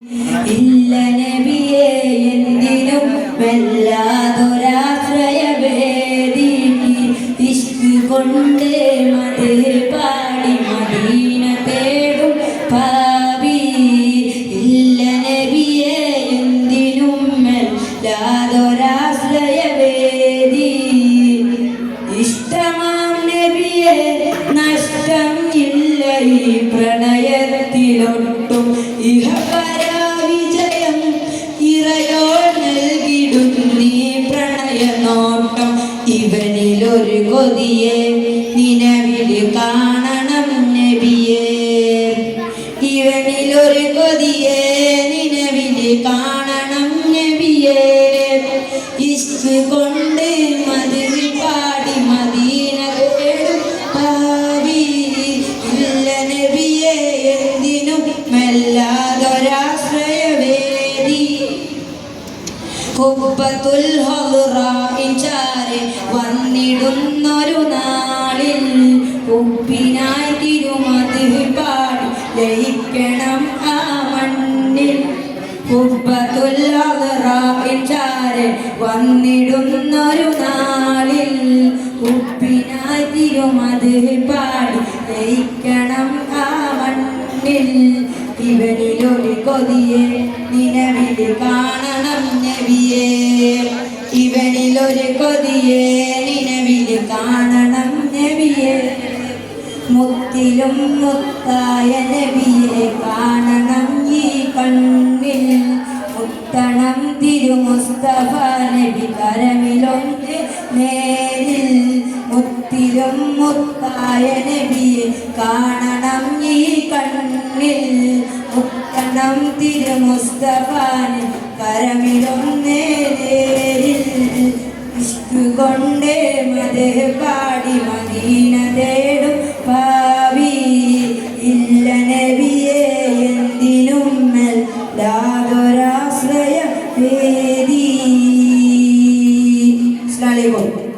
ഇല്ല നബിയേ എന്തിനും വല്ലാതൊരാശ്രയവേദി ഇഷ്ക് കൊണ്ട് മദഹ് പാടി മദീന തേടും പാവി. ഇല്ല നബിയേ എന്തിനും വല്ലാതൊരാശ്രയവേദി ഇഷ്ടമാം നബിയേ നഷ്ടം ഇല്ല ഈ പ്രണയത്തിലൊട്ടും ഇഹപരാവിജയം ഇറയോ നൽകിടും നീ പ്രണയനോട്ടം. ഇവനിലൊരു കൊതിയെ നിലവിൽ കാണണം നബിയേ, ഇവനിലൊരു കൊതിയെ നിലവിൽ കാണണം നബിയേ. ഇഷ്ക് കൊണ്ട് മദഹ് പാടി മദീന തേടും പാവി. ഇല്ല നബിയേ എന്തിനും വല്ലാതൊരാശ്രയവേദി ഖുബ്ബത്തുൽ ഹദ്റാഇൻ ചാരെ വന്നിടുന്നൊരു നാളിൽ ഉപ്പിനായി തിരുമദഹ് പാടി ലയിക്കണം ആ മണ്ണിൽ. ഖുബ്ബത്തുൽ ഹദ്റാഇൻ ചാരെ വന്നിടുന്നൊരു നാളിൽ ഉപ്പിനായി തിരുമദഹ് പാടി ലയിക്കണം ആ മണ്ണിൽ. ഇവനിലൊരു കൊതിയെ നിലവിൽ കാണണം നബിയേ, ഇവനിലൊരു കൊതിയെ നിലവിൽ കാണണം നബിയേ. മുത്തിലും മുത്തായ നബിയെ കാണണം ഈ കണ്ണിൽ. മുത്തണം തിരുമുസ്തഫ നബി കരമിലൊന്ന് നേരിൽ. മുത്തിലും മുത്തായ നബിയെ കാണണം ഈ കണ്ണിൽ. മുത്തണം തിരുമുസ്തഫ കരമിലൊന്ന് നേരിൽ. ഇഷ്ക് കൊണ്ട് മദഹ് പാടി മദീന തേടും പാവി. ഇല്ല നബിയേ എന്തിനും വല്ലാതൊരാശ്രയവേദി. അസ്സലാമു അലൈക്കും.